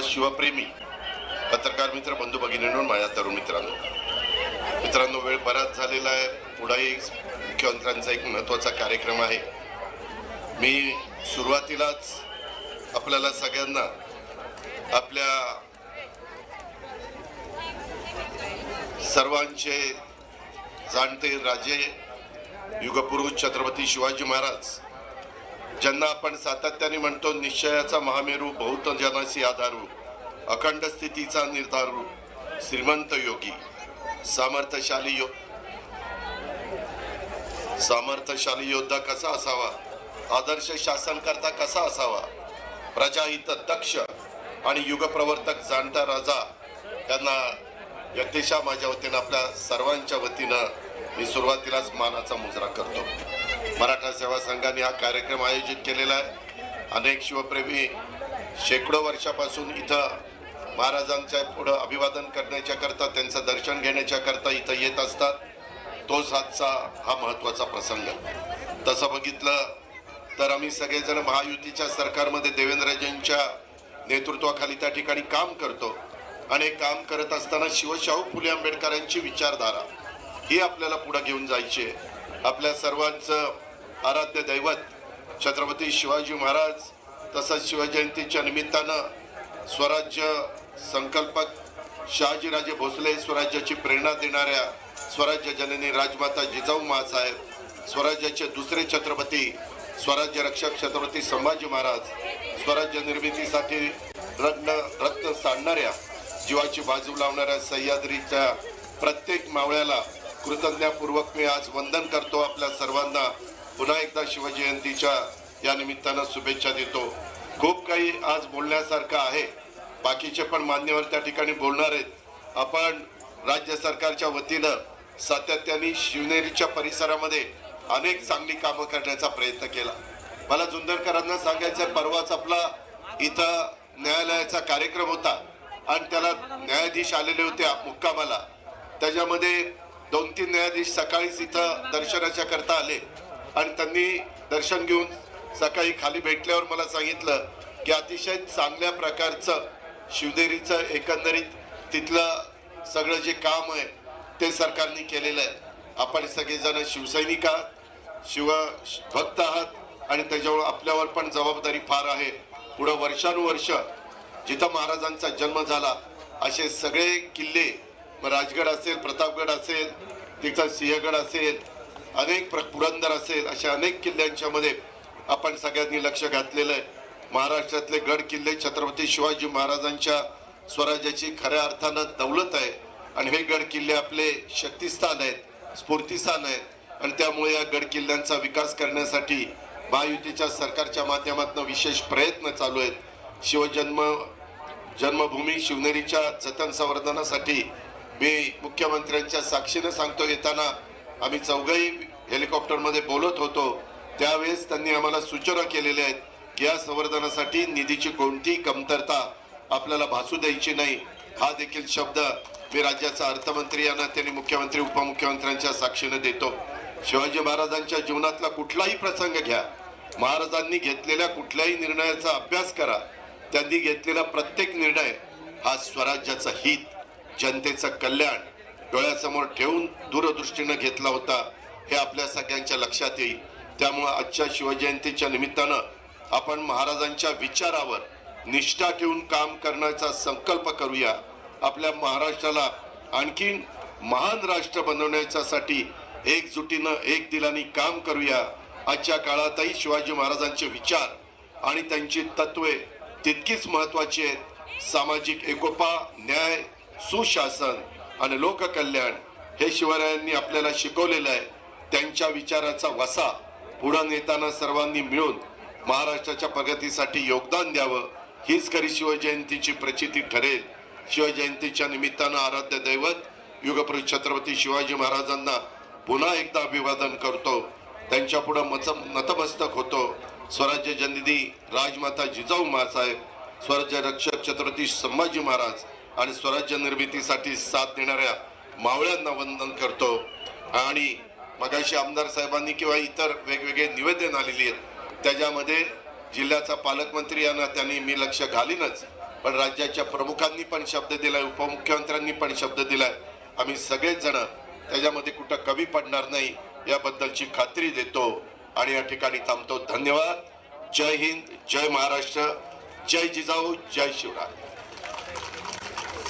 शिवप्रेमी पत्रकार मित्र बंधू भगिनींनो, माझ्या तरुण मित्रांनो, वेळ बराच झालेला आहे. पुढे मुख्यमंत्र्यांचा एक महत्त्वाचा कार्यक्रम आहे. मी सुरुवातीलाच आपल्याला सगळ्यांना आपल्या सर्वांचे जाणते राजे युगपुरुष छत्रपती शिवाजी महाराज, ज्यांना आपण सातत्याने म्हणतो निश्चयाचा महामेरू, बहुजनासी आधारू, अखंड स्थितीचा निर्धारू, श्रीमंत योगी, सामर्थ्यशाली योद्धा कसा असावा, आदर्श शासनकर्ता कसा असावा, प्रजाहित दक्ष आणि युगप्रवर्तक जाणता राजा यांना व्यक्तिशः माझ्या वतीनं आपल्या सर्वांच्या वतीनं मी सुरुवातीलाच मानाचा मुजरा करतो. मराठा सेवा संघाने हा कार्यक्रम आयोजित केलेला आहे. अनेक शिवप्रेमी शेकडो वर्षापासून इथं महाराजांच्या पुढं अभिवादन करण्याच्या करता, त्यांचं दर्शन घेण्याच्या करता इथं येत असतात. तोच आजचा हा महत्त्वाचा प्रसंग. तसं बघितलं तर आम्ही सगळेजण महायुतीच्या सरकारमध्ये देवेंद्रजींच्या नेतृत्वाखाली त्या ठिकाणी काम करतो आणि काम करत असताना शिवशाहू फुले आंबेडकरांची विचारधारा ही आपल्याला पुढे घेऊन जायची आहे. आपल्या सर्वांचं आराध्य दैवत छत्रपती शिवाजी महाराज, तसंच शिवजयंतीच्या निमित्तानं स्वराज्य संकल्पक शहाजीराजे भोसले, स्वराज्याची प्रेरणा देणाऱ्या स्वराज्य जननी राजमाता जिजाऊ माँसाहेब, स्वराज्याचे दुसरे छत्रपती, स्वराज्य रक्षक छत्रपती संभाजी महाराज, स्वराज्य निर्मितीसाठी रक्त सांडणाऱ्या, जीवाची बाजू लावणाऱ्या सह्याद्रीच्या प्रत्येक मावळ्याला कृतज्ञतापूर्वक मी आज वंदन करतो. आपल्या सर्वांना पुन्हा एकदा शिवजयंतीच्या या निमित्तानं शुभेच्छा देतो. खूप काही आज बोलण्यासारखं आहे. बाकीचे पण मान्यवर त्या ठिकाणी बोलणार आहेत. आपण राज्य सरकारच्या वतीनं सातत्याने शिवनेरीच्या परिसरामध्ये अनेक चांगली कामं करण्याचा प्रयत्न केला. मला जुन्नरकरांना सांगायचं, परवाच आपला इथं न्यायालयाचा कार्यक्रम होता आणि त्याला न्यायाधीश आलेले होते मुक्कामाला. त्याच्यामध्ये 2-3 न्यायाधीश सकाळीच इथं दर्शनाच्या करता आले आणि त्यांनी दर्शन घेऊन सकाळी खाली भेटल्यावर मला सांगितलं की अतिशय चांगल्या प्रकारचं शिवनेरीचं एकंदरीत तिथलं सगळं जे काम आहे ते सरकारने केलेलं आहे. आपण सगळेजण शिवसैनिक आहात, शिवभक्त आहात आणि त्याच्यामुळे आपल्यावर पण जबाबदारी फार आहे. पुढं वर्षानुवर्ष जिथं महाराजांचा जन्म झाला असे सगळे किल्ले, राजगड असेल, प्रतापगड असेल, तिथं सिंहगड असेल, अनेक पुरंदर असेल, अशा अनेक किल्ल्यांच्या मध्ये आपण सगळ्यांनी लक्ष घातलेलं आहे. महाराष्ट्रातले गड किल्ले छत्रपती शिवाजी महाराजांच्या स्वराज्याची खऱ्या अर्थानं दौलत आहे आणि हे गड किल्ले आपले शक्तिस्थान आहेत, स्फूर्तिस्थान आहेत आणि त्यामुळे या गड किल्ल्यांचा विकास करण्यासाठी महायुतीच्या सरकारच्या माध्यमातून विशेष प्रयत्न चालू आहेत. जन्मभूमी शिवनेरीच्या जतन संवर्धनासाठी मी मुख्यमंत्र्यांच्या साक्षीने सांगतो, येताना आम्ही चौघही हेलिकॉप्टरमध्ये बोलत होतो त्यावेळेस त्यांनी आम्हाला सूचना केलेल्या आहेत की या संवर्धनासाठी निधीची कोणतीही कमतरता आपल्याला भासू द्यायची नाही. हा देखील शब्द मी राज्याचा अर्थमंत्री यांना त्यांनी मुख्यमंत्री उपमुख्यमंत्र्यांच्या साक्षीने देतो. शिवाजी महाराजांच्या जीवनातला कुठलाही प्रसंग घ्या, महाराजांनी घेतलेल्या कुठल्याही निर्णयाचा अभ्यास करा. त्यांनी घेतलेला प्रत्येक निर्णय हा स्वराज्याचं हित, जनतेचं कल्याण डोळ्यासमोर ठेवून दूरदृष्टीने घेतला होता. हे आपल्या सगळ्यांच्या लक्षात येईल. त्यामुळे आजच्या शिवजयंतीच्या निमित्तानं आपण महाराजांच्या विचारावर निष्ठा ठेवून काम करण्याचा संकल्प करूया. आपल्या महाराष्ट्राला आणखीन महान राष्ट्र बनवण्यासाठी एकजुटीनं एक दिलाने काम करूया. आजच्या काळातही शिवाजी महाराजांचे विचार आणि त्यांची तत्वे तितकीच महत्वाची आहेत. सामाजिक एकोपा, न्याय, सुशासन आणि लोककल्याण हे शिवरायांनी आपल्याला शिकवलेलं आहे. त्यांच्या विचाराचा वसा पुढे नेताना सर्वांनी मिळून महाराष्ट्राच्या प्रगतीसाठी योगदान द्यावं, हीच खरी शिवजयंतीची प्रचिती ठरेल. शिवजयंतीच्या निमित्तानं आराध्य दैवत युगपुरुष छत्रपती शिवाजी महाराजांना पुन्हा एकदा अभिवादन करतो, त्यांच्या पुढे नतमस्तक होतो. स्वराज्य जननी राजमाता जिजाऊ माँसाहेब, स्वराज्य रक्षक छत्रपती संभाजी महाराज आणि स्वराज्य निर्मितीसाठी साथ देणाऱ्या मावळ्यांना वंदन करतो. आणि मगाशी आमदार साहेबांनी किंवा इतर वेगवेगळे निवेदन आलेली आहेत त्याच्यामध्ये जिल्ह्याचा पालकमंत्री यांना त्यांनी मी लक्ष घालीनच पण राज्याच्या प्रमुखांनी पण शब्द दिलाय, उपमुख्यमंत्र्यांनी पण शब्द दिलाय. आम्ही सगळेच जण त्याच्यामध्ये कुठं कमी पडणार नाही याबद्दलची खात्री देतो आणि या ठिकाणी थांबतो. धन्यवाद. जय हिंद, जय महाराष्ट्र, जय जिजाऊ, जय शिवराय.